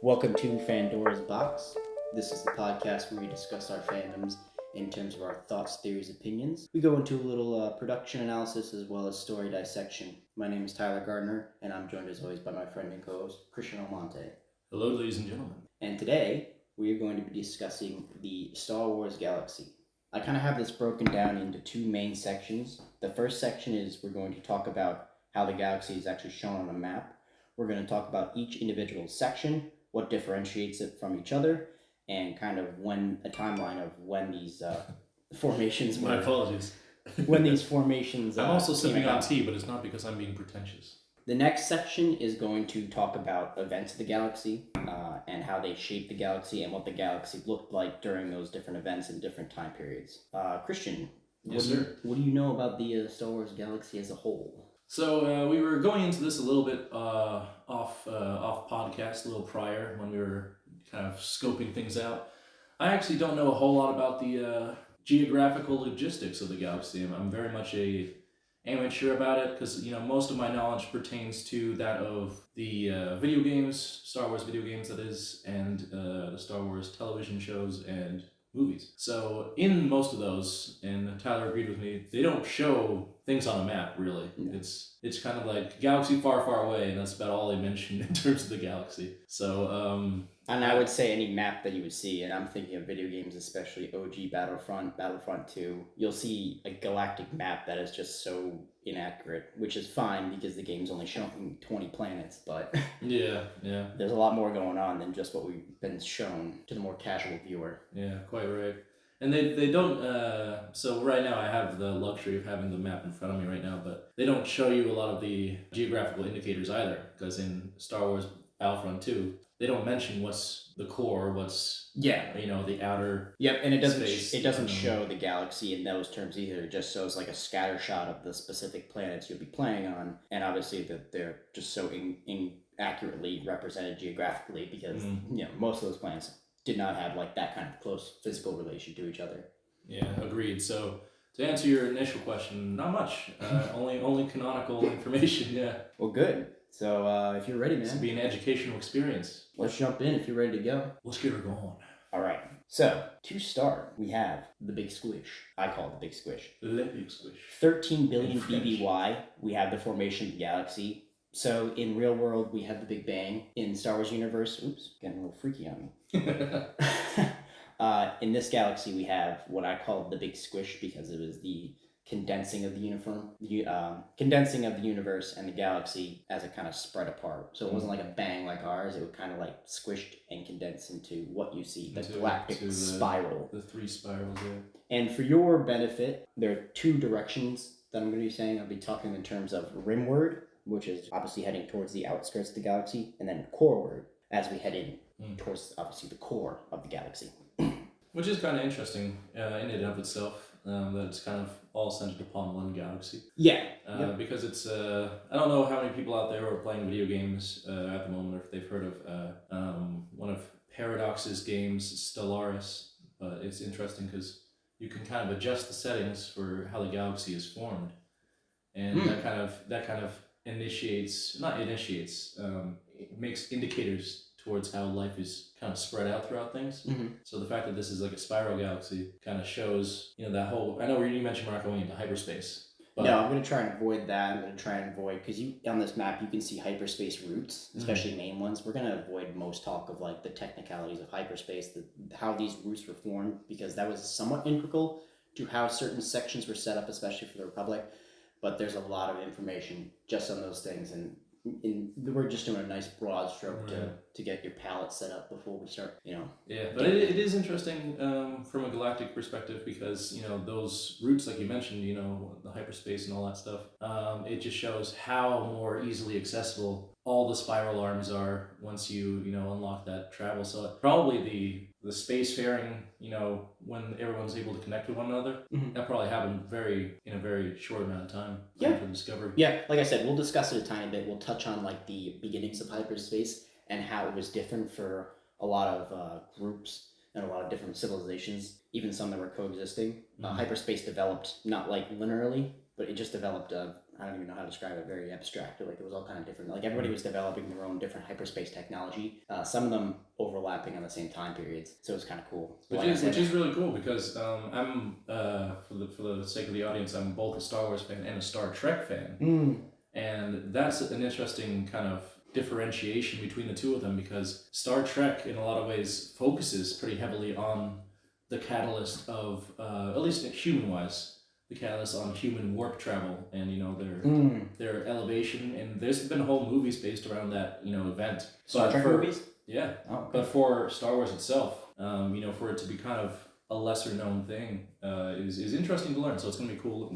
Welcome to Fandora's Box. This is the podcast where we discuss our fandoms in terms of our thoughts, theories, opinions. We go into a little production analysis as well as story dissection. My name is Tyler Gardner, and I'm joined as always by my friend and co-host Christian Almonte. Hello, ladies and gentlemen. And today we are going to be discussing the Star Wars galaxy. I kind of have this broken down into two main sections. The first section is we're going to talk about how the galaxy is actually shown on a map. We're going to talk about each individual section, what differentiates it from each other, and kind of when a timeline of when these formations were. My apologies. When these formations. I'm also came sipping on about. tea, but it's not because I'm being pretentious. The next section is going to talk about events of the galaxy and how they shaped the galaxy and what the galaxy looked like during those different events in different time periods. Christian, Yes, sir. What do you know about the Star Wars galaxy as a whole? So we were going into this a little bit off podcast, a little prior when we were kind of scoping things out. I actually don't know a whole lot about the geographical logistics of the galaxy. I'm very much a amateur about it because most of my knowledge pertains to that of the video games, Star Wars video games that is, and the Star Wars television shows and movies. So in most of those, and Tyler agreed with me, they don't show things on a map really. No. It's kind of like galaxy far, far away, and that's about all they mention in terms of the galaxy. So and I would say any map that you would see, and I'm thinking of video games, especially OG Battlefront 2, you'll see a galactic map that is just so inaccurate, which is fine because the game's only showing 20 planets, but yeah. there's a lot more going on than just what we've been shown to the more casual viewer. Yeah, quite right. And they don't, so right now I have the luxury of having the map in front of me right now, but they don't show you a lot of the geographical indicators either, because in Star Wars Battlefront 2, they don't mention what's the core, what's, the outer Yep, and it doesn't space. it doesn't show the galaxy in those terms either. It just shows like a scatter shot of the specific planets you'll be playing on, and obviously that they're just so inaccurately represented geographically because most of those planets did not have like that kind of close physical relation to each other. Yeah, agreed. So to answer your initial question, not much. Only canonical information. Yeah. Well, good. So if you're ready, man, This will be an educational experience. let's jump in. If you're ready to go. Let's get her going. All right. So to start, we have the Big Squish. I call it the Big Squish. The big squish. 13 billion In French. BBY. We have the formation of the galaxy. So in real world, we have the Big Bang. In Star Wars universe, getting a little freaky on me. In this galaxy, we have what I call the Big Squish because it was the condensing of the condensing of the universe and the galaxy as it kind of spread apart. So it wasn't like a bang like ours. It would kind of like squished and condensed into what you see, the galactic spiral. The three spirals, yeah. And for your benefit, there are two directions that I'm going to be saying. I'll be talking in terms of rimward, which is obviously heading towards the outskirts of the galaxy, and then coreward as we head in towards obviously the core of the galaxy. Which is kind of interesting in and of itself, that it's kind of all centered upon one galaxy. Yeah. Because it's, I don't know how many people out there are playing video games at the moment, or if they've heard of one of Paradox's games, Stellaris. But it's interesting because you can kind of adjust the settings for how the galaxy is formed, and that kind of it makes indicators towards how life is kind of spread out throughout things. Mm-hmm. So the fact that this is like a spiral galaxy kind of shows, that whole, I know you mentioned we're not going into hyperspace. But No, I'm going to try and avoid that. I'm going to try and avoid, because on this map, you can see hyperspace routes, especially main ones. We're going to avoid most talk of like the technicalities of hyperspace, how these routes were formed, because that was somewhat integral to how certain sections were set up, especially for the Republic. But there's a lot of information just on those things, and we're just doing a nice broad stroke to get your palette set up before we start, Yeah, but it is interesting from a galactic perspective because, those routes, like you mentioned, the hyperspace and all that stuff, it just shows how more easily accessible all the spiral arms are once you, unlock that travel. So probably the spacefaring, when everyone's able to connect with one another, that probably happened in a very short amount of time for the discovery. Yeah, like I said, we'll discuss it a tiny bit. We'll touch on like the beginnings of hyperspace and how it was different for a lot of groups and a lot of different civilizations, even some that were coexisting. Hyperspace developed not like linearly, but it just developed I don't even know how to describe it, very abstract. Like, it was all kind of different. Like, everybody was developing their own different hyperspace technology. Some of them overlapping on the same time periods. So it was kind of cool. Which is really cool because I'm for the sake of the audience, I'm both a Star Wars fan and a Star Trek fan, and that's an interesting kind of differentiation between the two of them because Star Trek in a lot of ways focuses pretty heavily on the catalyst of at least human wise. The catalyst on human warp travel and their elevation, and there's been whole movies based around that event. Star Trek movies? Yeah. Oh, okay. But for Star Wars itself, for it to be kind of a lesser known thing is interesting to learn. So it's gonna be cool.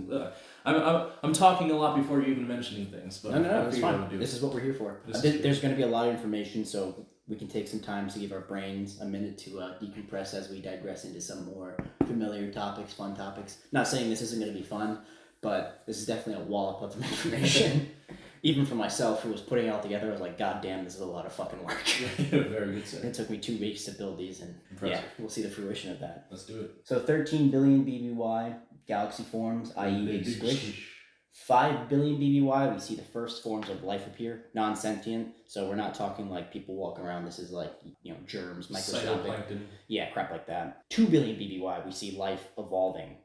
I'm talking a lot before you even mentioning things, but no, it's fine. This is what we're here for. There's going to be a lot of information, so we can take some time to give our brains a minute to decompress as we digress into some more familiar topics, fun topics. Not saying this isn't going to be fun, but this is definitely a wallop of information. Even for myself, who was putting it all together, I was like, God damn, this is a lot of fucking work. Very good, sir. It took me 2 weeks to build these, and impressive. Yeah, we'll see the fruition of that. Let's do it. So 13 billion BBY, galaxy forms, i.e. big squish. 5 billion BBY, we see the first forms of life appear, non-sentient. So we're not talking like people walking around. This is like, germs, microscopic. Yeah, crap like that. 2 billion BBY, we see life evolving.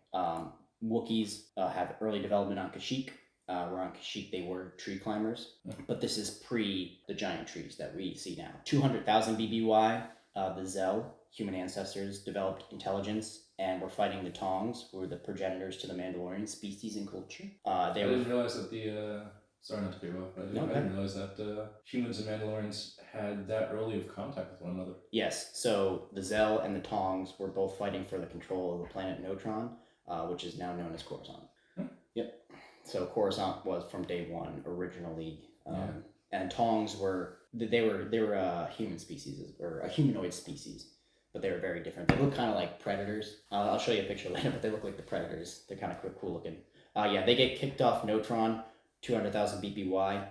Wookiees have early development on Kashyyyk. Where on Kashyyyk they were tree climbers. But this is pre the giant trees that we see now. 200,000 BBY, the Zell, human ancestors, developed intelligence and were fighting the Tongs, who were the progenitors to the Mandalorian species and culture. I didn't realize that sorry not to cut you off, but I didn't realize that humans and Mandalorians had that early of contact with one another. Yes, so the Zell and the Tongs were both fighting for the control of the planet Neutron, which is now known as Coruscant. Yep. So Coruscant was from day one originally, and Tongs were a human species or a humanoid species, but they were very different. They look kind of like predators. I'll show you a picture later, but they look like the predators. They're kind of cool looking. They get kicked off Neutron, 200,000 BBY,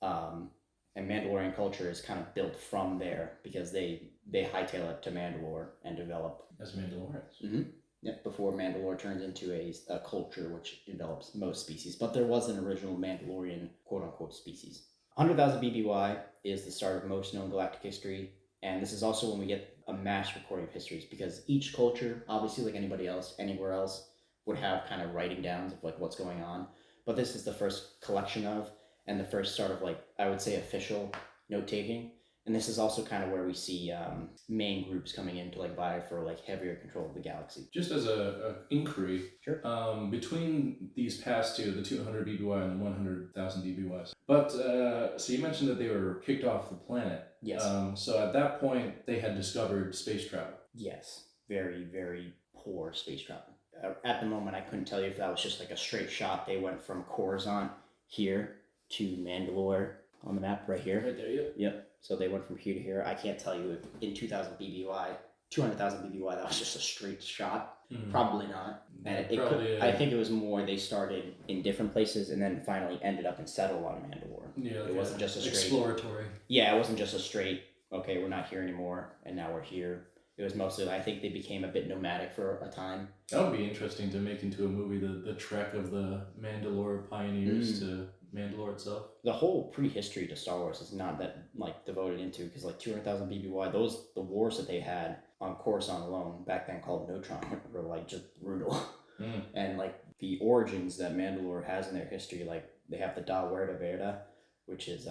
and Mandalorian culture is kind of built from there because they hightail it to Mandalore and develop as Mandalorians. Mm-hmm. Yep, before Mandalore turns into a culture which develops most species. But there was an original Mandalorian quote-unquote species. 100,000 BBY is the start of most known galactic history, and this is also when we get a mass recording of histories, because each culture, obviously like anybody else, anywhere else, would have kind of writing downs of like what's going on. But this is the first collection of, and the first sort of like, I would say, official note-taking. And this is also kind of where we see main groups coming in to like vie for like heavier control of the galaxy. Just as a inquiry, sure. Between these past two, the 200 BBY and the 100,000 BBYs. But so you mentioned that they were kicked off the planet. Yes. So at that point, they had discovered space travel. Yes. Very, very poor space travel. At the moment, I couldn't tell you if that was just like a straight shot. They went from Coruscant here to Mandalore on the map right here. Right there, yep. Yep. So they went from here to here. I can't tell you if in 2,000 BBY, 200,000 BBY, that was just a straight shot. Mm-hmm. Probably not. And I think it was more they started in different places and then finally ended up and settled on Mandalore. Yeah, it wasn't just a straight... exploratory. Yeah, it wasn't just a straight, okay, we're not here anymore, and now we're here. It was mostly, I think they became a bit nomadic for a time. That would be interesting to make into a movie, the trek of the Mandalore pioneers to Mandalore itself. The whole prehistory to Star Wars is not that like devoted into, because like 200,000 BBY, the wars that they had on Coruscant alone, back then called Neutron, were like just brutal. And like the origins that Mandalore has in their history, like they have the Da Huerta Verda, which is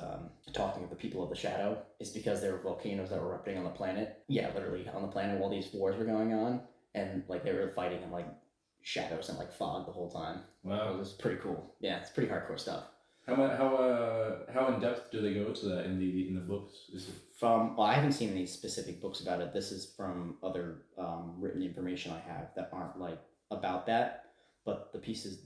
talking of the people of the shadow, is because there were volcanoes that were erupting on the planet. Yeah, literally on the planet while these wars were going on, and like they were fighting in like shadows and like fog the whole time. Wow, it was pretty cool. Yeah, it's pretty hardcore stuff. How in depth do they go to that in the books? Is it from? Well, I haven't seen any specific books about it. This is from other written information I have that aren't like about that, but the pieces,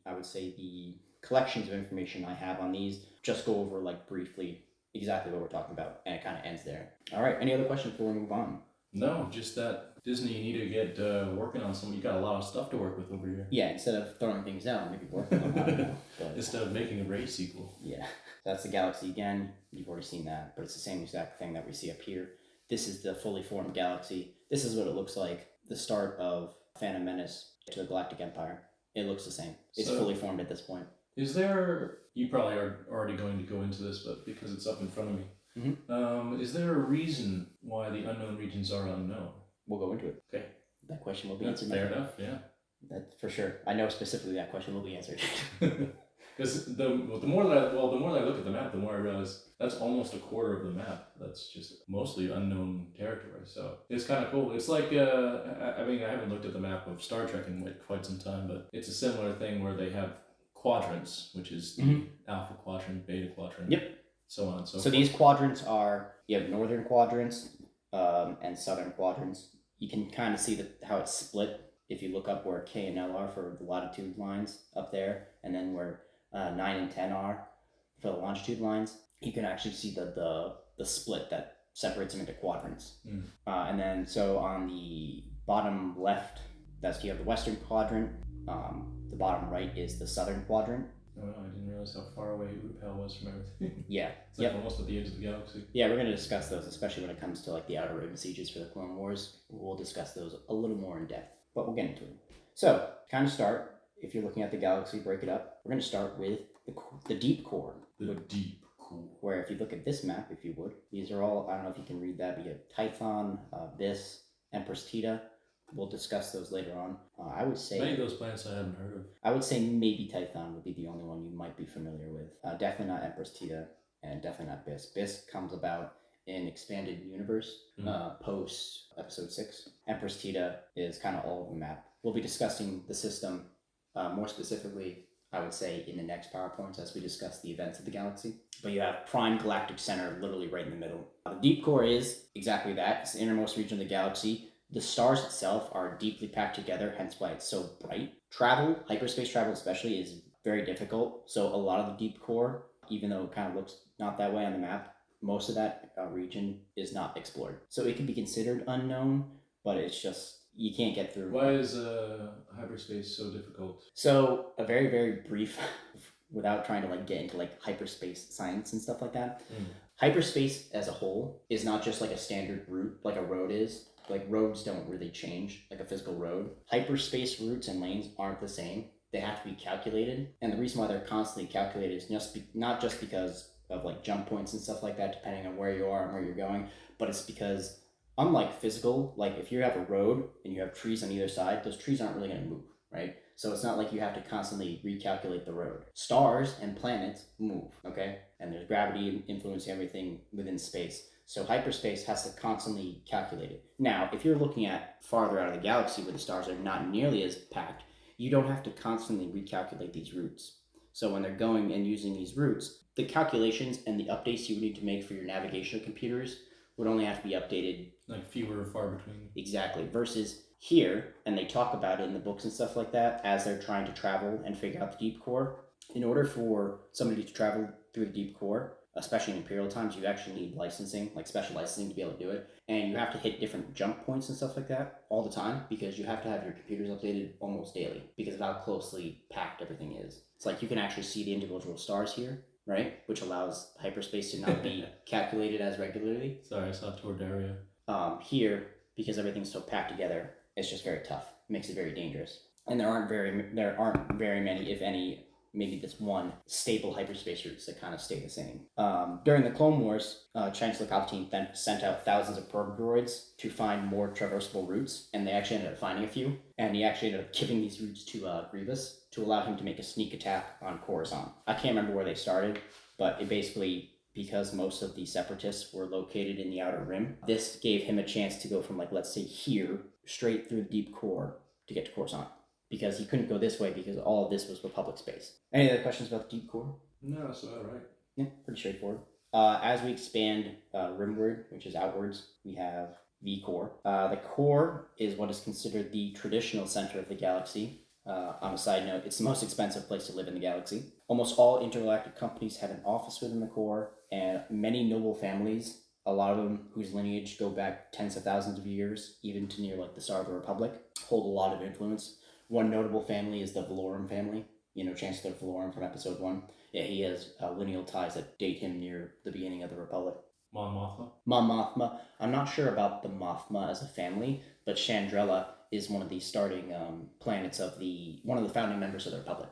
I would say the collections of information I have on these just go over like briefly exactly what we're talking about, and it kind of ends there. All right, any other questions before we move on? No, just that Disney, you need to get working on something. You got a lot of stuff to work with over here. Yeah, instead of throwing things out, maybe working on that. Instead of making a Ray sequel. Yeah, that's the galaxy again. You've already seen that, but it's the same exact thing that we see up here. This is the fully formed galaxy. This is what it looks like. The start of Phantom Menace to the Galactic Empire. It looks the same. It's fully formed at this point. Is there? You probably are already going to go into this, but because it's up in front of me, is there a reason why the unknown regions are unknown? We'll go into it. Okay. That question will be That's answered. fair enough. Yeah. That's for sure. I know specifically that question will be answered. Because the more that I look at the map, the more I realize that's almost a quarter of the map. That's just mostly unknown territory. So it's kind of cool. It's like I mean, I haven't looked at the map of Star Trek in quite some time, but it's a similar thing where they have quadrants, which is the alpha quadrant, beta quadrant, so on and so forth. So these quadrants are, you have northern quadrants and southern quadrants. You can kind of see how it's split if you look up where K and L are for the latitude lines up there, and then where 9 and 10 are for the longitude lines. You can actually see the split that separates them into quadrants. And then so on the bottom left, you have the western quadrant. The bottom right is the southern quadrant. Oh, I didn't realize how far away Urupel was from everything. Yeah. It's like almost at the edge of the galaxy. Yeah, we're going to discuss those, especially when it comes to like the Outer Rim sieges for the Clone Wars. We'll discuss those a little more in depth, but we'll get into it. So, kind of start, if you're looking at the galaxy, break it up. We're going to start with the deep core. The deep core. Where if you look at this map, if you would, these are all, I don't know if you can read that, but you have Tython, Bis, Empress Teta. We'll discuss those later on. I would say many of those planets I haven't heard of. I would say maybe Tython would be the only one you might be familiar with. Definitely not Empress Teta, and definitely not Bis. Bis comes about in Expanded Universe, post Episode 6. Empress Teta is kind of all over the map. We'll be discussing the system more specifically, I would say, in the next PowerPoints as we discuss the events of the galaxy. But you have prime galactic center literally right in the middle. The deep core is exactly that. It's the innermost region of the galaxy. The stars itself are deeply packed together, hence why it's so bright. Travel, hyperspace travel especially, is very difficult. So a lot of the deep core, even though it kind of looks not that way on the map, most of that region is not explored. So it can be considered unknown, but it's just, you can't get through. Why is hyperspace so difficult? So a very, very brief, without trying to like get into like hyperspace science and stuff like that. Hyperspace as a whole is not just like a standard route like a road is. Like roads don't really change like a physical road. Hyperspace routes and lanes aren't the same. They have to be calculated. And the reason why they're constantly calculated is not just because of like jump points and stuff like that, depending on where you are and where you're going, but it's because unlike physical, like if you have a road and you have trees on either side, those trees aren't really going to move, right? So it's not like you have to constantly recalculate the road. Stars and planets move, okay? And there's gravity influencing everything within space. So hyperspace has to constantly calculate it. Now, if you're looking at farther out of the galaxy where the stars are not nearly as packed, you don't have to constantly recalculate these routes. So when they're going and using these routes, the calculations and the updates you would need to make for your navigational computers would only have to be updated. Like fewer or far between. Exactly. Versus here, and they talk about it in the books and stuff like that, as they're trying to travel and figure out the deep core. In order for somebody to travel through the deep core, especially in Imperial times, you actually need licensing, like special licensing to be able to do it. And you have to hit different jump points and stuff like that all the time because you have to have your computers updated almost daily because of how closely packed everything is. It's like you can actually see the individual stars here, right? Which allows hyperspace to not be calculated as regularly. Sorry, I saw Tordaria. Here, because everything's so packed together, it's just very tough. It makes it very dangerous. And there aren't very many, if any, maybe this one stable hyperspace routes that kind of stay the same. During the Clone Wars, Chancellor Palpatine then sent out thousands of probe droids to find more traversable routes, and they actually ended up finding a few. And he actually ended up giving these routes to Grievous to allow him to make a sneak attack on Coruscant. I can't remember where they started, but it basically, because most of the Separatists were located in the Outer Rim, this gave him a chance to go from, like, let's say here, straight through the deep core to get to Coruscant. Because he couldn't go this way because all of this was Republic space. Any other questions about the deep core? No, that's about right. Yeah, pretty straightforward. As we expand rimward, which is outwards, we have the core. The core is what is considered the traditional center of the galaxy. On a side note, it's the most expensive place to live in the galaxy. Almost all intergalactic companies have an office within the core, and many noble families, a lot of them whose lineage go back tens of thousands of years, even to near like the start of the Republic, hold a lot of influence. One notable family is the Valorum family. You know, Chancellor Valorum from Episode 1. Yeah, he has lineal ties that date him near the beginning of the Republic. Mon Mothma? Mon Mothma. I'm not sure about the Mothma as a family, but Chandrella is one of the starting planets of one of the founding members of the Republic.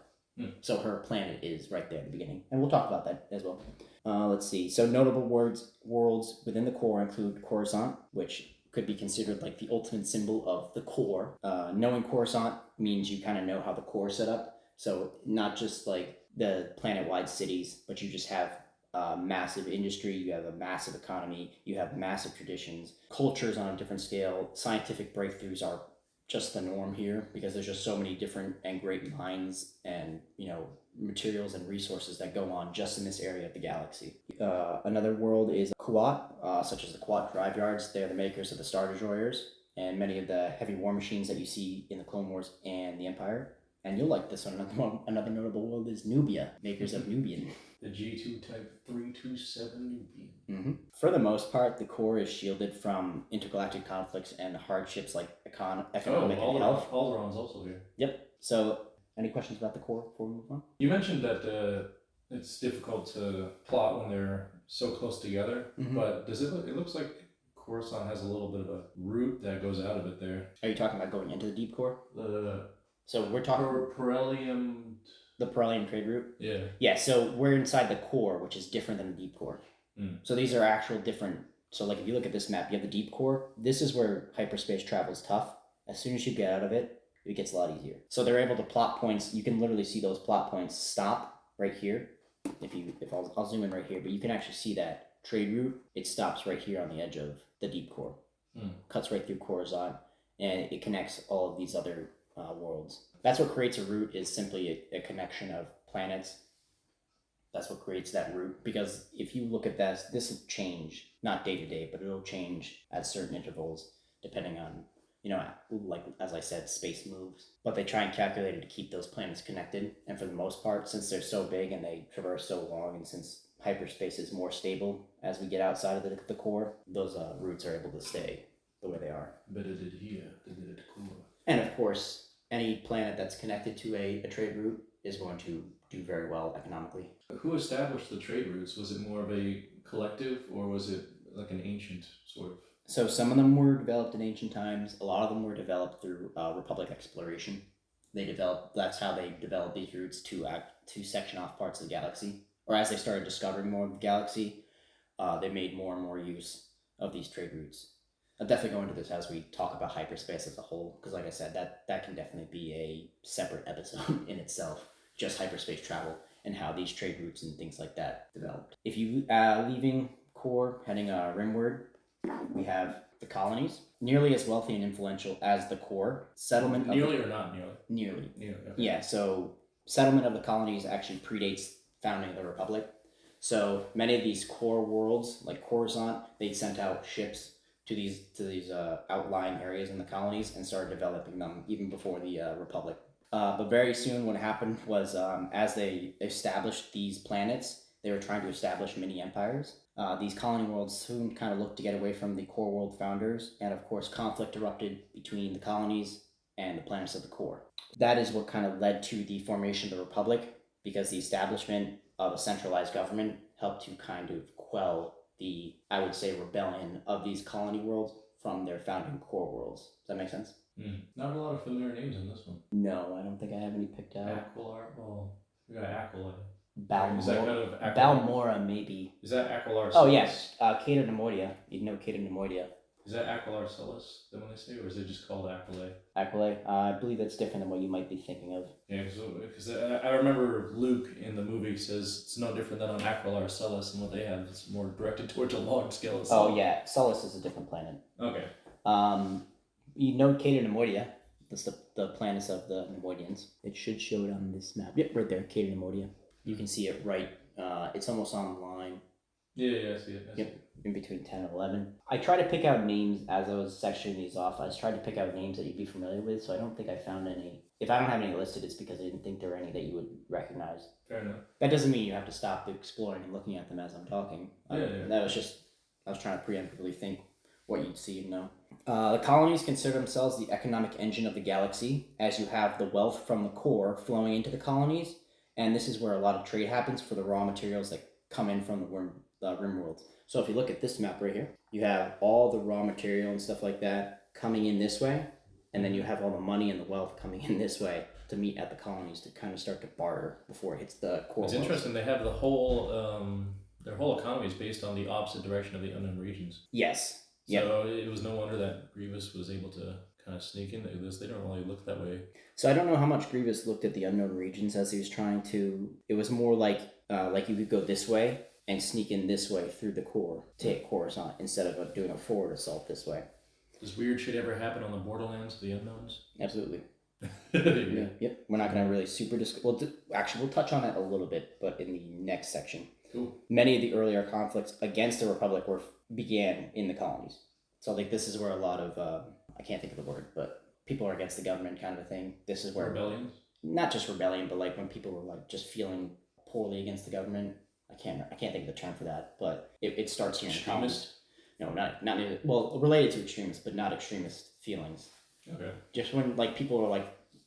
So her planet is right there at the beginning, and we'll talk about that as well. Let's see. So notable worlds within the core include Coruscant, which could be considered like the ultimate symbol of the core. Knowing Coruscant means you kind of know how the core is set up. So not just like the planet-wide cities, but you just have massive industry, you have a massive economy, you have massive traditions, cultures on a different scale. Scientific breakthroughs are just the norm here because there's just so many different and great minds and materials and resources that go on just in this area of the galaxy. Another world is Kuat, such as the Kuat drive yards. They're the makers of the Star Destroyers and many of the heavy war machines that you see in the Clone Wars and the Empire. And you'll like this one. Another notable world is Nubia, makers of Nubian. The G2 Type 327 Nubian. For the most part, the core is shielded from intergalactic conflicts and hardships like economic and health. Alderaa's also here. Yep. So, any questions about the core before we move on? You mentioned that it's difficult to plot when they're so close together, but does it looks like Coruscant has a little bit of a route that goes out of it there. Are you talking about going into the deep core? So we're talking Perellium. The Perellium trade route? Yeah. Yeah, so we're inside the core, which is different than the deep core. So these are actual different. So like if you look at this map, you have the deep core. This is where hyperspace travel is tough. As soon as you get out of it, it gets a lot easier. So they're able to plot points. You can literally see those plot points stop right here. If I'll zoom in right here, but you can actually see that trade route. It stops right here on the edge of the deep core. Cuts right through Coruscant, and it connects all of these other worlds. That's what creates a route, is simply a connection of planets. That's what creates that route, because if you look at this will change, not day to day, but it'll change at certain intervals depending on, like as I said, space moves. But they try and calculate it to keep those planets connected, and for the most part, since they're so big and they traverse so long, and since hyperspace is more stable as we get outside of the core, those routes are able to stay the way they are. And of course, any planet that's connected to a trade route is going to do very well economically. Who established the trade routes? Was it more of a collective, or was it like an ancient sort of? So some of them were developed in ancient times. A lot of them were developed through Republic exploration. That's how they developed these routes to section off parts of the galaxy. Or as they started discovering more of the galaxy, they made more and more use of these trade routes. I'll definitely go into this as we talk about hyperspace as a whole, because like I said, that can definitely be a separate episode in itself, just hyperspace travel and how these trade routes and things like that developed. If you leaving core, heading rimward, we have the colonies, nearly as wealthy and influential as the core. Settlement nearly or not nearly? Nearly. Okay. Yeah, so settlement of the colonies actually predates founding of the Republic. So many of these core worlds, like Coruscant, they sent out ships to these outlying areas in the colonies and started developing them even before the Republic. But very soon what happened was as they established these planets, they were trying to establish mini empires. These colony worlds soon kind of looked to get away from the core world founders, and of course conflict erupted between the colonies and the planets of the core. That is what kind of led to the formation of the Republic, because the establishment of a centralized government helped to kind of quell the, I would say, rebellion of these colony worlds from their founding core worlds. Does that make sense? Not a lot of familiar names in this one. No, I don't think I have any picked out. Aquilar? Well, we got Aquila. Balmora, maybe. Is that Aquilar? Oh, yes. Cato Nemoidia. You'd know Cato Nemoidia. Is that Aquilar Sullus, the one they say, or is it just called Aquila? Aquila? I believe that's different than what you might be thinking of. Yeah, because I remember Luke in the movie says it's no different than on Aquilar Sullus, and what they have is more directed towards a long scale. Oh, yeah. Sullus is a different planet. Okay. You know Cato Nemoidia. That's the planets of the Nemoidians. It should show it on this map. Yep, right there, Cato Nemoidia. You can see it right. It's almost on the line. Yeah, I see it. Yep, in between 10 and 11. I try to pick out names as I was sectioning these off. I was trying to pick out names that you'd be familiar with, so I don't think I found any. If I don't have any listed, it's because I didn't think there were any that you would recognize. Fair enough. That doesn't mean you have to stop exploring and looking at them as I'm talking. That was just, I was trying to preemptively think what you'd see and know. The colonies consider themselves the economic engine of the galaxy, as you have the wealth from the core flowing into the colonies, and this is where a lot of trade happens for the raw materials that come in from the rim worlds. So if you look at this map right here, you have all the raw material and stuff like that coming in this way, and then you have all the money and the wealth coming in this way to meet at the colonies to kind of start to barter before it hits the core. It's interesting. They have the whole their whole economy is based on the opposite direction of the unknown regions. Yes. So it was no wonder that Grievous was able to kind of sneak into this. They don't really look that way. So I don't know how much Grievous looked at the unknown regions as he was trying to. It was more like you could go this way and sneak in this way through the core to hit Coruscant instead of doing a forward assault this way. Does weird shit ever happen on the borderlands of the unknowns? Absolutely. Yeah. Yep. We're not going to really super we'll touch on it a little bit, but in the next section. Cool. Many of the earlier conflicts against the Republic began in the colonies. So like this is where a lot of I can't think of the word, but people are against the government kind of a thing. This is where Rebellions? Not just rebellion, but like when people were like just feeling poorly against the government. I can't think of the term for that, but it starts here in the colonies. No, not well, related to extremists, but not extremist feelings. Okay. Just when like people are like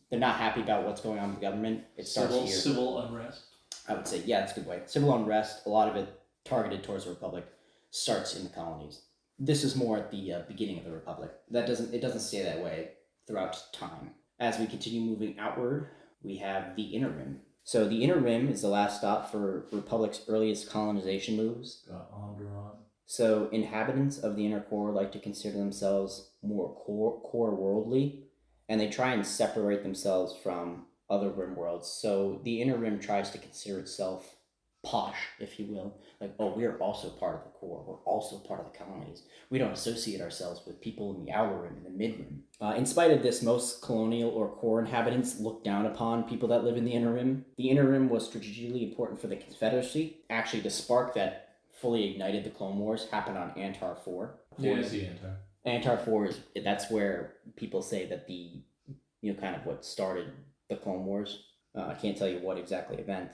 they're not happy about what's going on with the government, it starts here. Civil unrest. I would say, yeah, that's a good way. Civil unrest, a lot of it targeted towards the Republic, starts in the colonies. This is more at the beginning of the Republic. It doesn't stay that way throughout time. As we continue moving outward, we have the Inner Rim. So the Inner Rim is the last stop for Republic's earliest colonization moves. Got Onderon. So inhabitants of the inner core like to consider themselves more core worldly, and they try and separate themselves from other rim worlds. So the Inner Rim tries to consider itself posh, if you will. Like, oh, we are also part of the core. We're also part of the colonies. We don't associate ourselves with people in the outer rim and the mid rim. In spite of this, most colonial or core inhabitants look down upon people that live in the Inner Rim. The Inner Rim was strategically important for the Confederacy. Actually, the spark that fully ignited the Clone Wars happened on Antar 4. Yeah, I see Antar. Antar 4 that's where people say that the kind of what started the Clone Wars. I can't tell you what exactly event,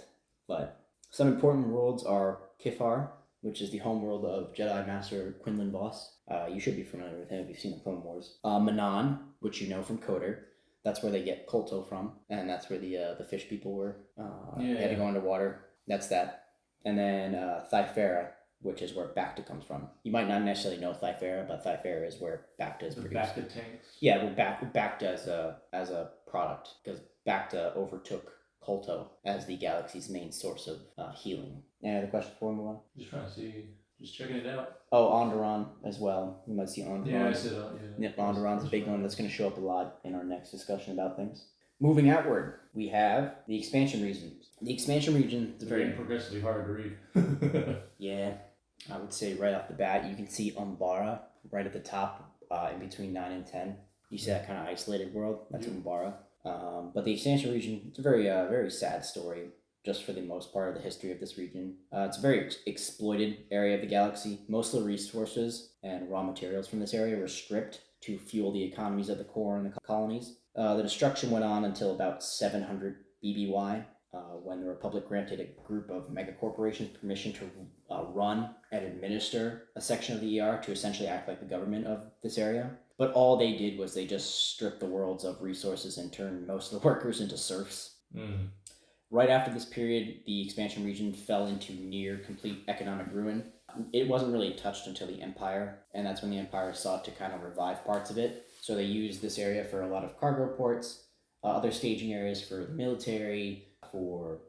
but some important worlds are Kifar, which is the homeworld of Jedi Master Quinlan Voss. You should be familiar with him if you've seen the Clone Wars. Manan, which you know from Coder. That's where they get Kolto from, and that's where the fish people were. They had to go underwater. That's that. And then Thyfera, which is where Bacta comes from. You might not necessarily know Thyfera, but Thyfera is where Bacta is produced. Bacta tanks? Yeah, well, Bacta as a product, because Bacta overtook Kolto as the galaxy's main source of healing. Any other questions before we move on? Just trying to see, just checking it out. Oh, Onderon as well. You might see Onderon. Yeah, I see that. Yeah. Yep, Onderon's a big one that's going to show up a lot in our next discussion about things. Moving outward, we have the expansion regions. The expansion region is very progressively hard to read. Yeah, I would say right off the bat, you can see Umbara right at the top, in between 9 and 10. You see that kind of isolated world. That's Umbara. But the expansion region, it's a very very sad story, just for the most part of the history of this region. It's a very exploited area of the galaxy. Most of the resources and raw materials from this area were stripped to fuel the economies of the core and the colonies. The destruction went on until about 700 BBY, when the Republic granted a group of megacorporations permission to run and administer a section of the ER to essentially act like the government of this area. But all they did was they just stripped the worlds of resources and turned most of the workers into serfs. Mm. Right after this period, the expansion region fell into near complete economic ruin. It wasn't really touched until the Empire, and that's when the Empire sought to kind of revive parts of it. So they used this area for a lot of cargo ports, other staging areas for the military, for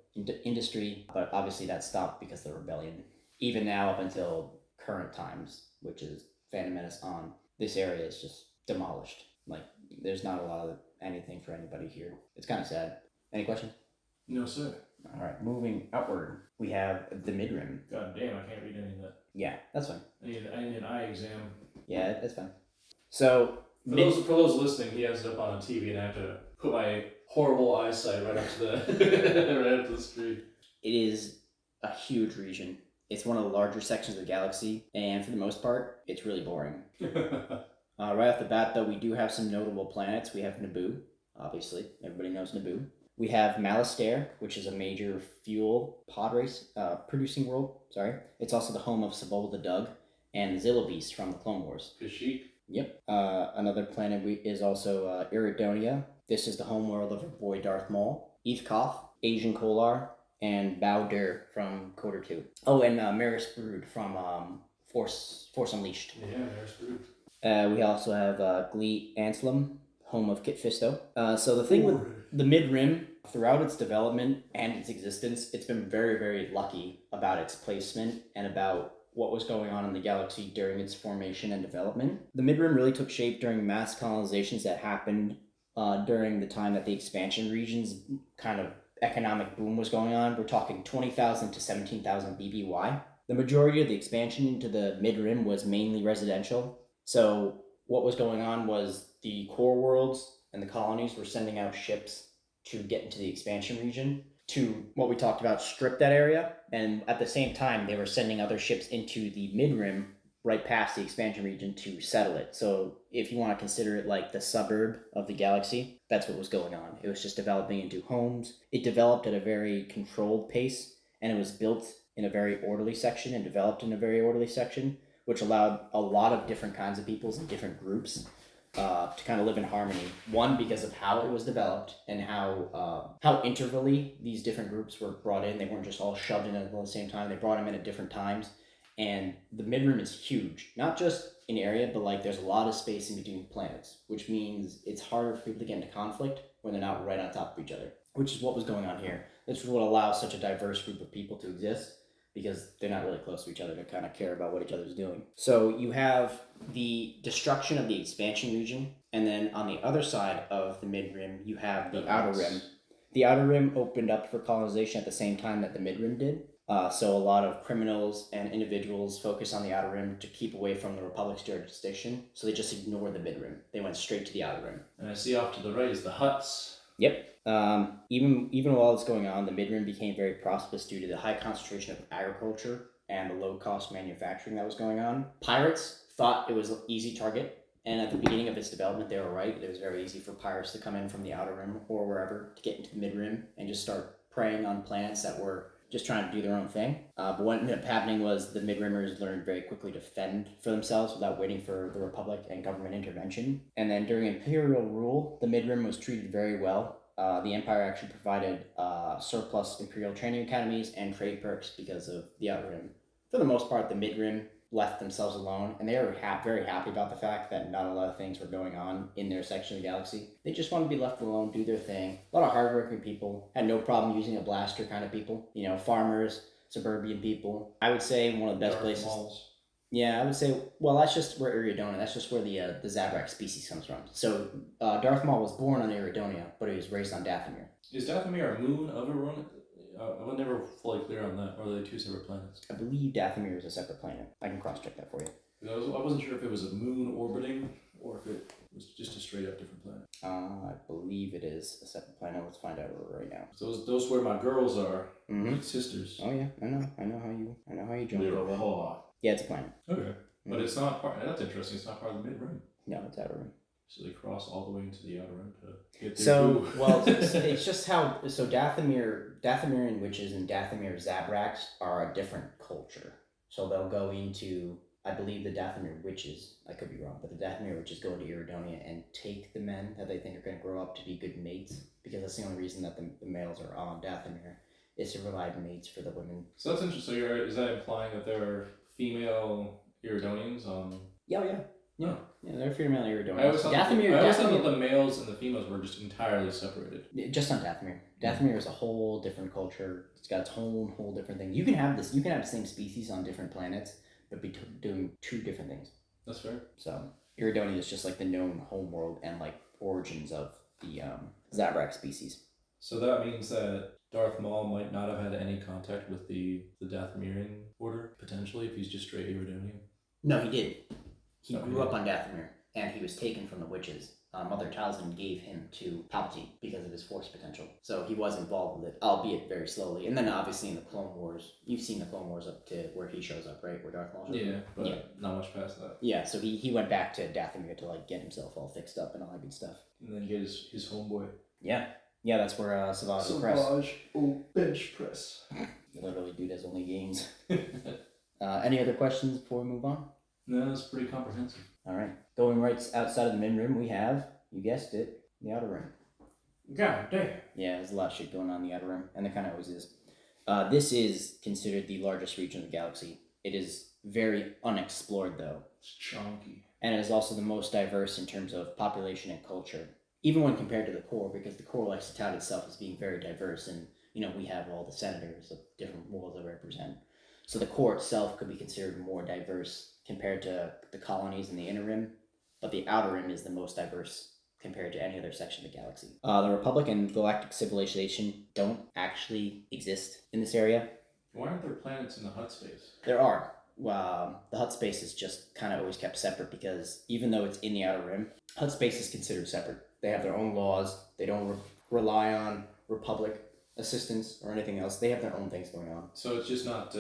industry, but obviously that stopped because of the rebellion. Even now, up until current times, which is Phantom Menace on, this area is just demolished. Like, there's not a lot of anything for anybody here. It's kind of sad. Any questions? No, sir. All right, moving outward, we have the Midrim. God damn, I can't read any of that. Yeah, that's fine. I need an eye exam. Yeah, that's fine. So, for those listening, he has it up on a TV, and I have to put my horrible eyesight right up to the right up to the screen. It is a huge region. It's one of the larger sections of the galaxy, and for the most part, it's really boring. Right off the bat, though, we do have some notable planets. We have Naboo, obviously. Everybody knows Naboo. We have Malastare, which is a major fuel pod race producing world. Sorry. It's also the home of Sebulba the Dug and Zilla Beast from the Clone Wars. Kashyyyk. Yep. Another planet is also Iridonia. This is the home world of our boy Darth Maul, Ethkoth, Asian Kolar, and Bao-Dur from Coder 2. Oh, and Maris Brood from Force Unleashed. Yeah, Maris Brood. We also have Glee Anselm, home of Kit Fisto. So the thing with the mid-rim, throughout its development and its existence, it's been very, very lucky about its placement and about what was going on in the galaxy during its formation and development. The mid-rim really took shape during mass colonizations that happened during the time that the expansion regions kind of economic boom was going on. We're talking 20,000 to 17,000 BBY. The majority of the expansion into the mid-rim was mainly residential. So what was going on was the core worlds and the colonies were sending out ships to get into the expansion region to what we talked about, strip that area. And at the same time, they were sending other ships into the mid-rim right past the expansion region to settle it. So if you want to consider it like the suburb of the galaxy, that's what was going on. It was just developing into homes. It developed at a very controlled pace, and it was built in a very orderly section and developed in a very orderly section, which allowed a lot of different kinds of peoples and different groups to kind of live in harmony. One, because of how it was developed and how intervally these different groups were brought in. They weren't just all shoved in at the same time. They brought them in at different times. And the mid-rim is huge, not just in area, but like there's a lot of space in between planets, which means it's harder for people to get into conflict when they're not right on top of each other, which is what was going on here. This is what allows such a diverse group of people to exist, because they're not really close to each other to kind of care about what each other's doing. So you have the destruction of the expansion region, and then on the other side of the mid-rim, you have the outer rim. The outer rim opened up for colonization at the same time that the mid-rim did. So a lot of criminals and individuals focused on the outer rim to keep away from the Republic's jurisdiction, so they just ignored the mid-rim. They went straight to the outer rim. And I see off to the right is the huts. Yep. Even while it's going on, the mid-rim became very prosperous due to the high concentration of agriculture and the low-cost manufacturing that was going on. Pirates thought it was an easy target, and at the beginning of its development, they were right. It was very easy for pirates to come in from the outer rim or wherever to get into the mid-rim and just start preying on planets that were just trying to do their own thing. But what ended up happening was the mid-rimmers learned very quickly to fend for themselves without waiting for the Republic and government intervention. And then during Imperial rule, the mid-rim was treated very well. The Empire actually provided surplus Imperial training academies and trade perks because of the outer rim. For the most part, the mid-rim left themselves alone, and they were very happy about the fact that not a lot of things were going on in their section of the galaxy. They just wanted to be left alone, do their thing. A lot of hardworking people, had no problem using a blaster kind of people. You know, farmers, suburban people. I would say one of the best places. Malls. Yeah, I would say, well, that's just where Iridonia, that's just where the Zabrak species comes from. So Darth Maul was born on Iridonia, but he was raised on Dathomir. Is Dathomir a moon of Iridonia? I was never fully clear on that. Or are they two separate planets? I believe Dathomir is a separate planet. I can cross-check that for you. I wasn't sure if it was a moon orbiting or if it was just a straight-up different planet. I believe it is a separate planet. Let's find out right now. So those where my girls are, sisters. Oh yeah, I know how you jump over. Hot. Yeah, it's a planet. Okay, but it's not part. That's interesting. It's not part of the mid-rim. No, it's outer rim. So they cross all the way into the outer rim to get their food. Well, it's just how. So Dathomirian witches and Dathomir Zabraks are a different culture. So they'll go into, I believe, the Dathomir witches. I could be wrong, but the Dathomir witches go into Iridonia and take the men that they think are going to grow up to be good mates, because that's the only reason that the males are on Dathomir, is to provide mates for the women. So that's interesting. So is that implying that there are female Iridonians on? Yeah. Yeah, they're female Iridonians. I always thought that the males and the females were just entirely separated. Just on Dathomir. Dathomir is a whole different culture. It's got its whole different thing. You can have this. You can have the same species on different planets, but be doing two different things. That's fair. So Iridonia is just like the known homeworld and like origins of the Zabrak species. So that means that Darth Maul might not have had any contact with the Dathomirian order, potentially, if he's just straight Iridonian. No, he did. He grew up on Dathomir, and he was taken from the witches. Mother Talzin gave him to Palpatine because of his force potential. So he was involved with it, albeit very slowly. And then obviously in the Clone Wars, you've seen the Clone Wars up to where he shows up, right? Where Darth Maul shows up. Yeah, but not much past that. Yeah, so he went back to Dathomir to like get himself all fixed up and all that good stuff. And then get his homeboy. Yeah, that's where Savage Press. Savage bench press. Literally, dude has only gains. Any other questions before we move on? No, that's pretty comprehensive. All right. Going right outside of the mid rim, we have, you guessed it, the outer rim. God damn. Yeah, there's a lot of shit going on in the outer rim, and there kind of always is. This is considered the largest region of the galaxy. It is very unexplored, though. It's chunky. And it is also the most diverse in terms of population and culture. even when compared to the core, because the core likes to tout itself as being very diverse, and we have all the senators of different worlds that represent. So the core itself could be considered more diverse compared to the colonies in the inner rim, but the outer rim is the most diverse compared to any other section of the galaxy. The Republic and galactic civilization don't actually exist in this area. Why aren't there planets in the Hutt space? There are. The Hutt space is just kind of always kept separate because even though it's in the outer rim, Hutt space is considered separate. They have their own laws. They don't rely on Republic assistance or anything else. They have their own things going on. So it's just not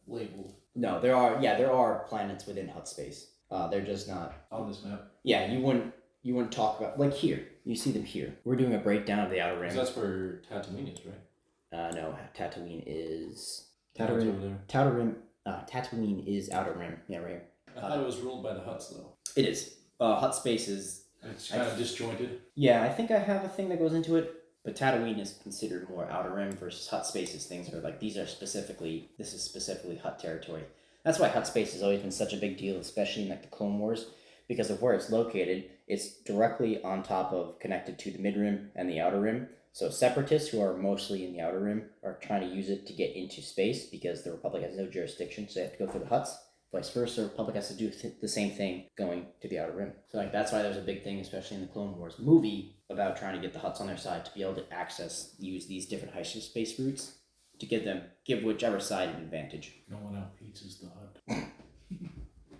labeled. No, there are planets within Hutt space. They're just not on this map. Yeah, you wouldn't talk about, like, here. You see them here. We're doing a breakdown of the outer rim. So that's where Tatooine is, right? No, Tatooine is over there. Tatooine is outer rim. Yeah, right here. I thought it was ruled by the Hutts, though. It is. Hutt space is. It's kind of disjointed. Yeah, I think I have a thing that goes into it. But Tatooine is considered more outer rim versus Hutt spaces. Things are like, this is specifically Hutt territory. That's why Hutt space has always been such a big deal, especially in like the Clone Wars, because of where it's located. It's directly on top of, connected to the mid rim and the outer rim. So separatists who are mostly in the outer rim are trying to use it to get into space because the Republic has no jurisdiction, so they have to go through the Hutts. Vice versa, the Republic has to do the same thing going to the outer rim. So like that's why there's a big thing, especially in the Clone Wars movie, about trying to get the Hutts on their side to be able to use these different hyperspace routes to give whichever side an advantage. No one outpizzas the Hutt.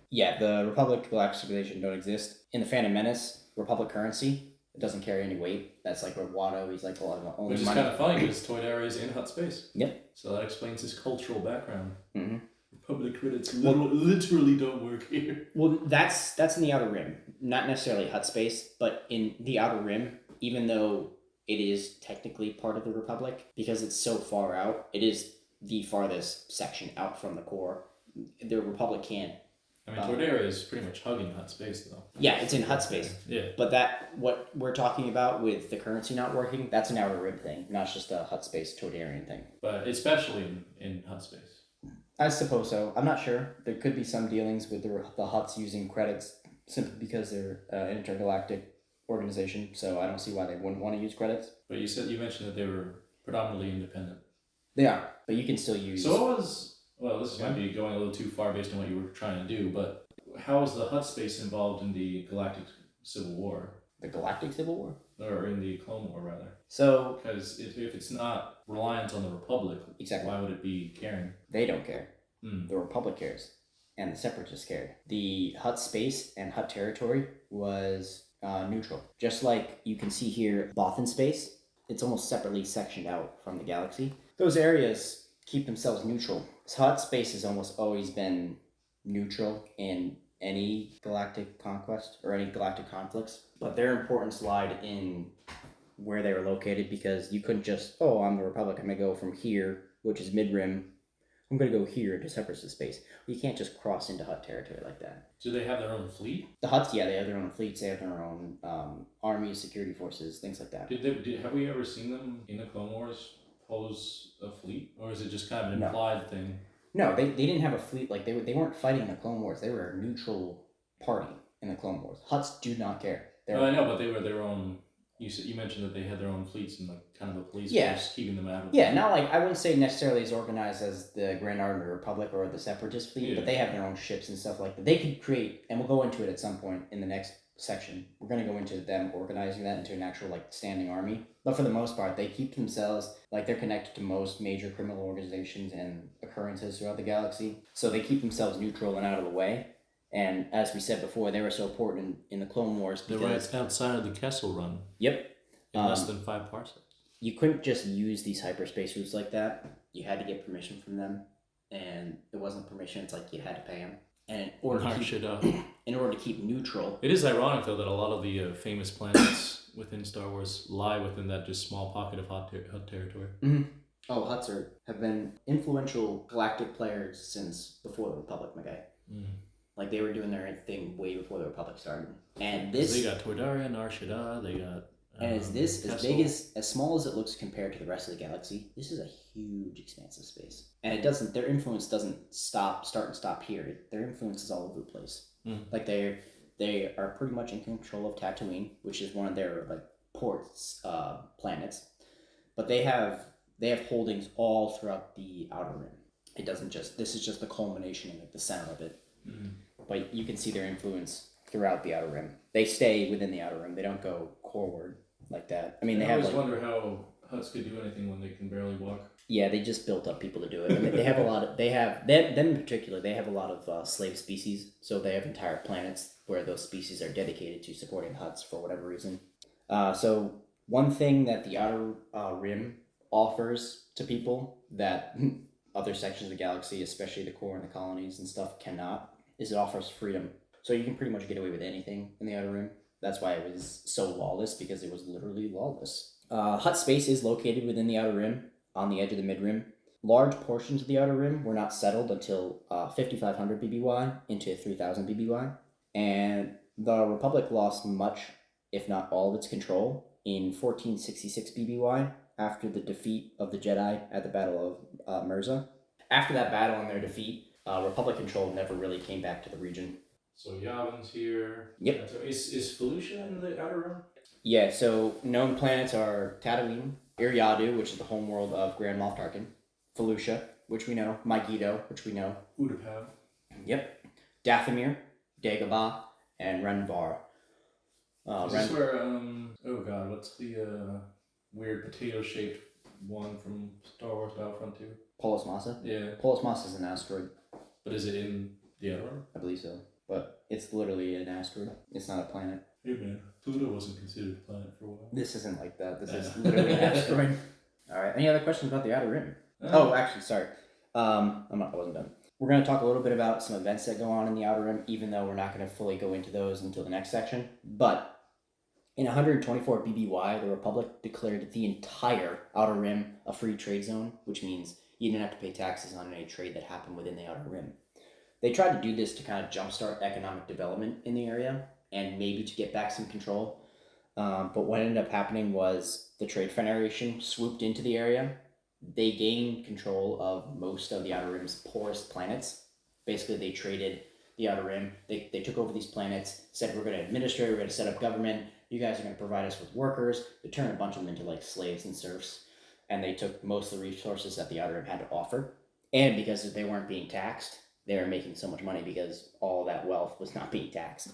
Yeah, the Republic Galactic Civilization don't exist. In the Phantom Menace, Republic currency, it doesn't carry any weight. That's like where Watto, he's like, well, only which is money. kind of funny because Toydara is in Hutt space. Yep. So that explains his cultural background. Mm-hmm. Republic credits literally don't work here. Well, that's in the outer rim, not necessarily Hutt space, but in the outer rim, even though it is technically part of the Republic, because it's so far out, it is the farthest section out from the core. The Republic can't. I mean, Toydara is pretty much hugging Hutt space, though. Yeah, it's in Hutt space. Yeah. But what we're talking about with the currency not working, that's an outer rim thing, not just a Hutt space Toydarian thing. But especially in Hutt space. I suppose so. I'm not sure. There could be some dealings with the Hutts using credits simply because they're an intergalactic organization, so I don't see why they wouldn't want to use credits. But you mentioned that they were predominantly independent. They are, but you can still use... So what was... Well, this might be going a little too far based on what you were trying to do, but how is the Hutt space involved in the Galactic Civil War? The Galactic Civil War? Or in the Clone War, rather. So... Because if it's not reliant on the Republic, exactly. Why would it be caring? They don't care. The Republic cares. And the Separatists cared. The Hutt space and Hutt territory was neutral. Just like you can see here, Bothan space, it's almost separately sectioned out from the galaxy. Those areas keep themselves neutral. Hutt space has almost always been neutral in any galactic conquest or any galactic conflicts, but their importance lied in where they were located, because you couldn't just, I'm the Republic, I'm going to go from here, which is mid-rim, I'm going to go here to Separatist space. You can't just cross into Hutt territory like that. Do they have their own fleet? The Hutts, yeah, they have their own fleets, they have their own armies, security forces, things like that. Have we ever seen them in the Clone Wars pose a fleet, or is it just kind of an implied thing? No, they didn't have a fleet. Like they weren't fighting in the Clone Wars. They were a neutral party in the Clone Wars. Hutts do not care. I know, but they were their own. You mentioned that they had their own fleets and like kind of a police force keeping them out of. Yeah, not like, I wouldn't say necessarily as organized as the Grand Army Republic or the Separatist fleet, but they have their own ships and stuff like that. They could create, and we'll go into it at some point in the next section. We're going to go into them organizing that into an actual like standing army. But for the most part, they keep themselves, like, they're connected to most major criminal organizations and occurrences throughout the galaxy. So they keep themselves neutral and out of the way. And as we said before, they were so important in the Clone Wars because... They're right outside of the Kessel Run. Yep. In less than 5 parsecs. You couldn't just use these hyperspace routes like that. You had to get permission from them. And it wasn't permission, it's like you had to pay them. And in order to keep neutral... It is ironic, though, that a lot of the famous planets within Star Wars lie within that just small pocket of Hutt territory. Mm-hmm. Oh, Hutts have been influential galactic players since before the Republic, my guy. Like, they were doing their thing way before the Republic started. And this... They got Toydara, Nar Shaddaa, they got... And is this as big as small as it looks compared to the rest of the galaxy? This is a huge expanse of space, and their influence doesn't start and stop here. Their influence is all over the place. Like they are pretty much in control of Tatooine, which is one of their like ports planets, but they have holdings all throughout the outer rim. It doesn't just this is just the culmination and like the center of it. Mm. But you can see their influence throughout the outer rim. They stay within the outer rim. They don't go forward like that. I mean, I always wonder how Huts could do anything when they can barely walk. Yeah, they just built up people to do it. I mean, they have a lot of them in particular. They have a lot of slave species, so they have entire planets where those species are dedicated to supporting Huts for whatever reason. So one thing that the outer rim offers to people that other sections of the galaxy, especially the core and the colonies and stuff, cannot, is it offers freedom. So you can pretty much get away with anything in the outer rim. That's why it was so lawless, because it was literally lawless. Hut space is located within the outer rim, on the edge of the mid-rim. Large portions of the outer rim were not settled until 5500 BBY into 3000 BBY. And the Republic lost much, if not all, of its control in 1466 BBY after the defeat of the Jedi at the Battle of Mirza. After that battle and their defeat, Republic control never really came back to the region. So Yavin's here. Yep. So is Felucia in the outer rim? Yeah, so known planets are Tatooine, Iriadu, which is the homeworld of Grand Moff Tarkin, Felucia, which we know, Megiddo, which we know. Utapau. Yep. Dathomir, Dagobah, and Renvar. Is this where, oh god, what's the weird potato-shaped one from Star Wars Battlefront 2? Polis Massa? Yeah. Polis Massa is an asteroid. But is it in the outer rim? I believe so. But it's literally an asteroid. It's not a planet. Hey man, Pluto wasn't considered a planet for a while. This isn't like that. This is literally an asteroid. Alright, any other questions about the outer rim? Oh, actually, sorry. I wasn't done. We're going to talk a little bit about some events that go on in the outer rim, even though we're not going to fully go into those until the next section. But in 124 BBY, the Republic declared the entire outer rim a free trade zone, which means you didn't have to pay taxes on any trade that happened within the outer rim. They tried to do this to kind of jumpstart economic development in the area and maybe to get back some control. But what ended up happening was the Trade Federation swooped into the area. They gained control of most of the outer rim's poorest planets. Basically, they traded the outer rim. They took over these planets, said, we're going to administer, we're going to set up government. You guys are going to provide us with workers. They turned a bunch of them into like slaves and serfs. And they took most of the resources that the outer rim had to offer. And because they weren't being taxed, they were making so much money because all that wealth was not being taxed.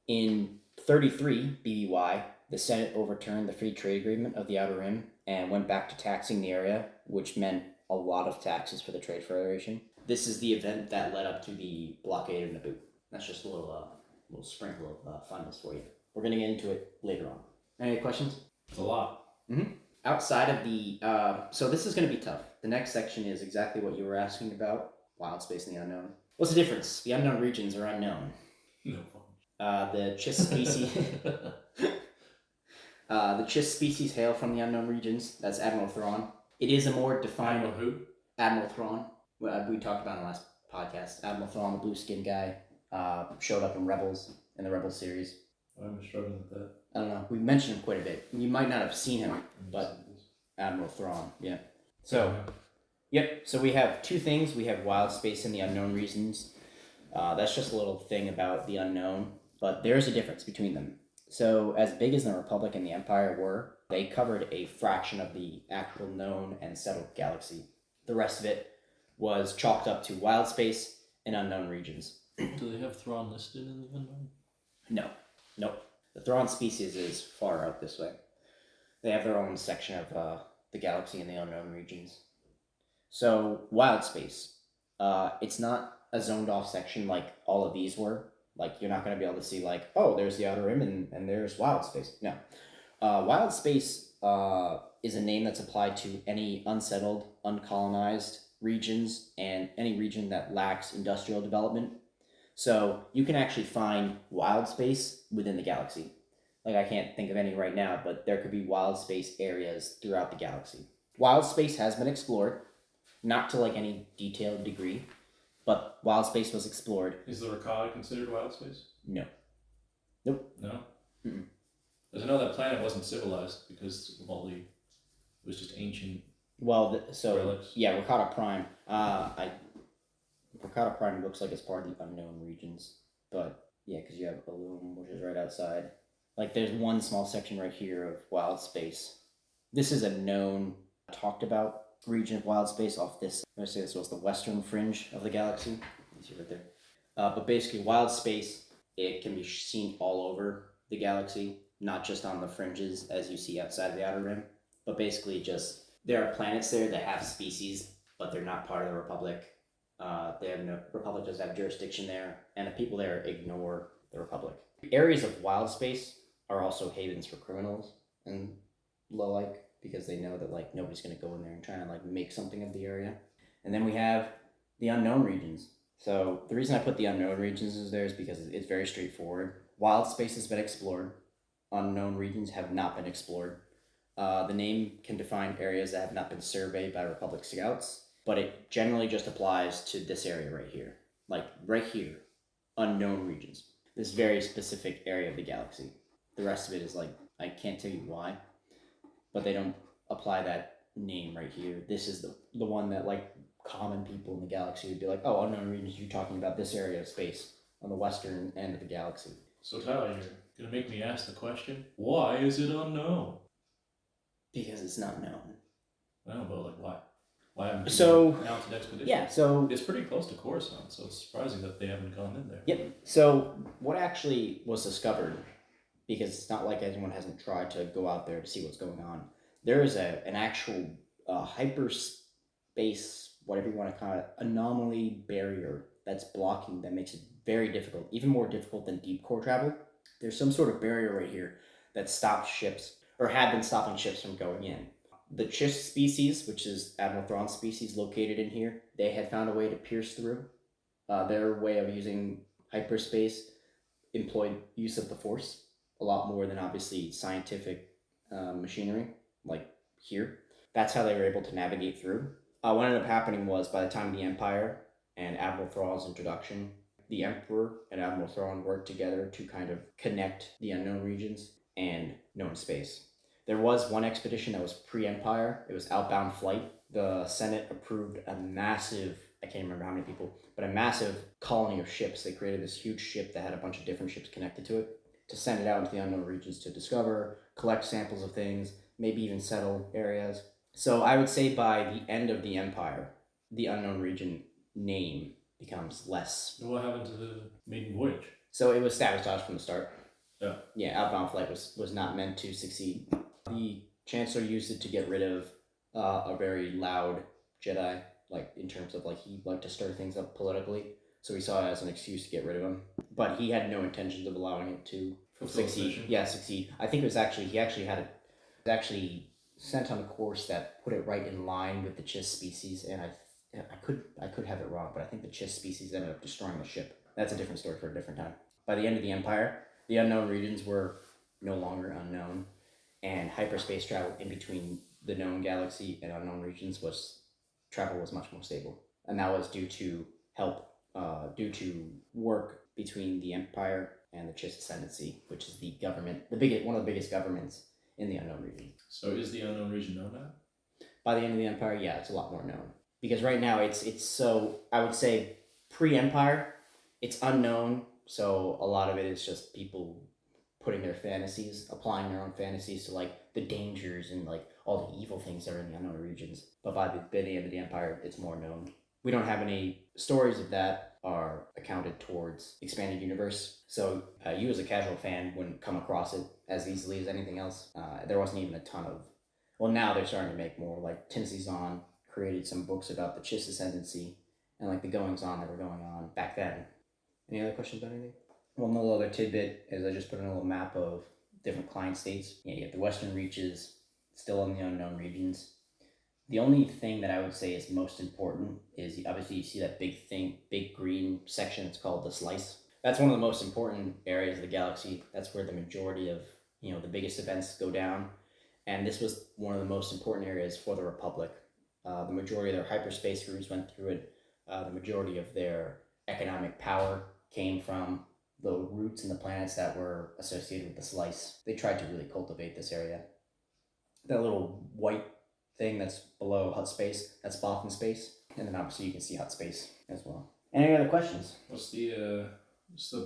In 33 BBY, the Senate overturned the free trade agreement of the Outer Rim and went back to taxing the area, which meant a lot of taxes for the Trade Federation. This is the event that led up to the blockade of Naboo. That's just a little sprinkle of funness for you. We're going to get into it later on. Any questions? It's a lot. Mm-hmm. Outside of the... so this is going to be tough. The next section is exactly what you were asking about. Wild space and the unknown. What's the difference? The unknown regions are unknown. No. The Chiss species... the Chiss species hail from the unknown regions. That's Admiral Thrawn. It is a more defined... Admiral who? Admiral Thrawn. We talked about in the last podcast. Admiral Thrawn, the blue-skinned guy, showed up in the Rebels series. I'm struggling with that. I don't know. We mentioned him quite a bit. You might not have seen him, but Admiral Thrawn, yeah. So, yep. So we have two things. We have wild space and the unknown regions. That's just a little thing about the unknown, but there's a difference between them. So as big as the Republic and the Empire were, they covered a fraction of the actual known and settled galaxy. The rest of it was chalked up to wild space and unknown regions. Do they have Thrawn listed in the unknown? No. Nope. The Thrawn species is far out this way. They have their own section of the galaxy in the unknown regions. So, wild space. It's not a zoned off section like all of these were. Like, you're not going to be able to see, like, oh, there's the outer rim and there's wild space. No. Wild space is a name that's applied to any unsettled, uncolonized regions and any region that lacks industrial development. So you can actually find wild space within the galaxy. Like, I can't think of any right now, but there could be wild space areas throughout the galaxy. Wild space has been explored, not to like any detailed degree, but wild space was explored. Is the Rakad considered wild space? No. Nope. No? Mm-mm. Because I know that planet wasn't civilized because of all it was just ancient relics. Yeah, Rakata Prime. Rakata Prime looks like it's part of the unknown regions, but yeah, because you have Illume, which is right outside Like there's one small section right here of wild space. This is a known, talked about region of wild space off this. I'm gonna say this was the western fringe of the galaxy. You see right there. But basically, wild space, it can be seen all over the galaxy, not just on the fringes as you see outside of the outer rim. But basically, just there are planets there that have species, but they're not part of the Republic. They have no Republic doesn't have jurisdiction there, and the people there ignore the Republic. Areas of wild space are also havens for criminals and the like, because they know that like nobody's gonna go in there and try and like make something of the area. And then we have the unknown regions. So the reason I put the unknown regions is there is because it's very straightforward. Wild space has been explored. Unknown regions have not been explored. The name can define areas that have not been surveyed by Republic Scouts, but it generally just applies to this area right here. Like right here, unknown regions. This very specific area of the galaxy. The rest of it is like, I can't tell you why, but they don't apply that name right here. This is the one that like common people in the galaxy would be like, oh, unknown regions, you're talking about this area of space on the western end of the galaxy. So Tyler, you're gonna make me ask the question, why is it unknown? Because it's not known. Well, but like why? Why haven't you So mounted expedition? yeah, so it's pretty close to Coruscant, so it's surprising that they haven't gone in there. yep. So what actually was discovered, because it's not like anyone hasn't tried to go out there to see what's going on. There is an actual hyperspace, whatever you want to call it, anomaly barrier that's blocking, that makes it very difficult, even more difficult than deep core travel. There's some sort of barrier right here that stops ships, or had been stopping ships from going in. The Chiss species, which is Admiral Thrawn's species located in here, they had found a way to pierce through. Their way of using hyperspace employed use of the Force a lot more than obviously scientific machinery, like here. That's how they were able to navigate through. What ended up happening was by the time of the Empire and Admiral Thrawn's introduction, the Emperor and Admiral Thrawn worked together to kind of connect the unknown regions and known space. There was one expedition that was pre-Empire. It was Outbound Flight. The Senate approved a massive, I can't remember how many people, but a massive colony of ships. They created this huge ship that had a bunch of different ships connected to it to send it out into the unknown regions to discover, collect samples of things, maybe even settle areas. So I would say by the end of the Empire, the unknown region name becomes less. What happened to the maiden voyage? So it was sabotaged from the start. Yeah. Yeah, Outbound Flight was not meant to succeed. The Chancellor used it to get rid of a very loud Jedi, like in terms of like he liked to stir things up politically. So he saw it as an excuse to get rid of him. But he had no intentions of allowing it to succeed. Yeah, succeed. I think it was actually he actually had it actually sent on a course that put it right in line with the Chiss species, and I could have it wrong, but I think the Chiss species ended up destroying the ship. That's a different story for a different time. By the end of the Empire, the unknown regions were no longer unknown, and hyperspace travel in between the known galaxy and unknown regions was much more stable, and that was due to work between the Empire and the Chiss Ascendancy, which is the government, one of the biggest governments in the unknown region. So is the unknown region known now? By the end of the Empire, yeah, it's a lot more known. Because right now it's so, I would say pre-Empire, it's unknown, so a lot of it is just people putting their fantasies, applying their own fantasies to like the dangers and like all the evil things that are in the unknown regions. But by the end of the Empire, it's more known. We don't have any stories of that are accounted towards Expanded Universe. So you as a casual fan wouldn't come across it as easily as anything else. There wasn't even a ton of, well, now they're starting to make more, like Tennessee Zahn created some books about the Chiss Ascendancy and like the goings on that were going on back then. Any other questions about anything? One little other tidbit is I just put in a little map of different client states. Yeah, you have the Western Reaches, still in the unknown regions. The only thing that I would say is most important is obviously you see that big green section. It's called the slice. That's one of the most important areas of the galaxy. That's where the majority of the biggest events go down. And this was one of the most important areas for the Republic. The majority of their hyperspace routes went through it. The majority of their economic power came from the routes and the planets that were associated with the slice. They tried to really cultivate this area. That little white thing that's below hut space, that's Bothan space. And then obviously you can see hut space as well. Any other questions? What's the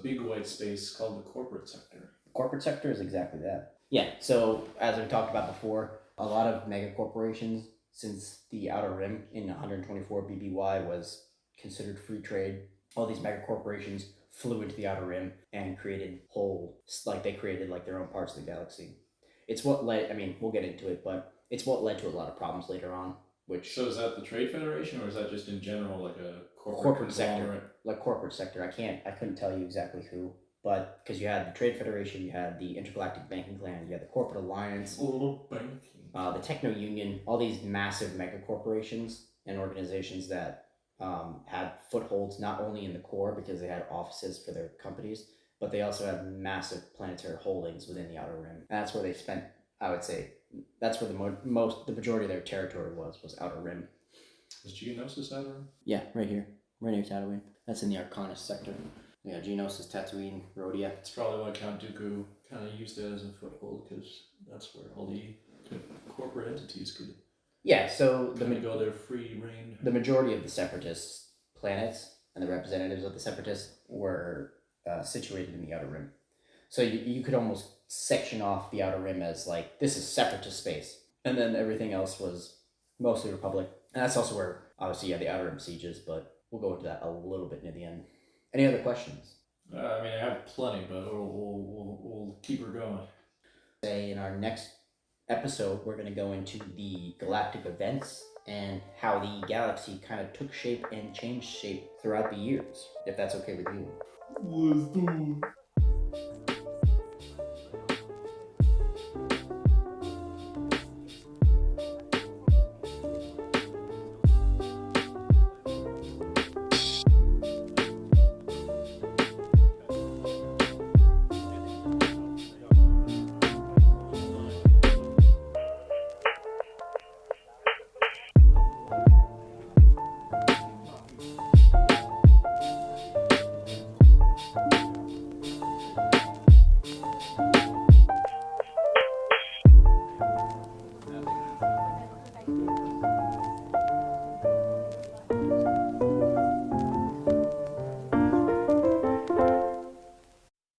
big white space called the corporate sector? Corporate sector is exactly that. Yeah, so as we talked about before, a lot of mega corporations, since the Outer Rim in 124 BBY was considered free trade, all these mega corporations flew into the Outer Rim and created they created like their own parts of the galaxy. It's what led, I mean, we'll get into it, but it's what led to a lot of problems later on, which... So is that the Trade Federation, or is that just in general like a corporate sector, like corporate sector. I couldn't tell you exactly who, but because you had the Trade Federation, you had the Intergalactic Banking Clan, you had the Corporate Alliance, the Techno Union, all these massive mega corporations and organizations that had footholds not only in the core because they had offices for their companies, but they also had massive planetary holdings within the Outer Rim. And that's where they spent, I would say, that's where the majority of their territory was Outer Rim. Is Geonosis Outer Rim? Yeah, right here. Right near Tatooine. That's in the Arcanus sector. Yeah, Geonosis, Tatooine, Rhodia. It's probably why Count Dooku kind of used it as a foothold, because that's where all the corporate entities could... Yeah, so go there free reign. The majority of the Separatist planets and the representatives of the Separatists were situated in the Outer Rim. So you could almost section off the Outer Rim as like, this is Separatist space. And then everything else was mostly Republic. And that's also where, obviously, the Outer Rim sieges, but we'll go into that a little bit near the end. Any other questions? I mean, I have plenty, but we'll keep her going. Say in our next episode, we're going to go into the galactic events and how the galaxy kind of took shape and changed shape throughout the years, if that's okay with you. Let's do it.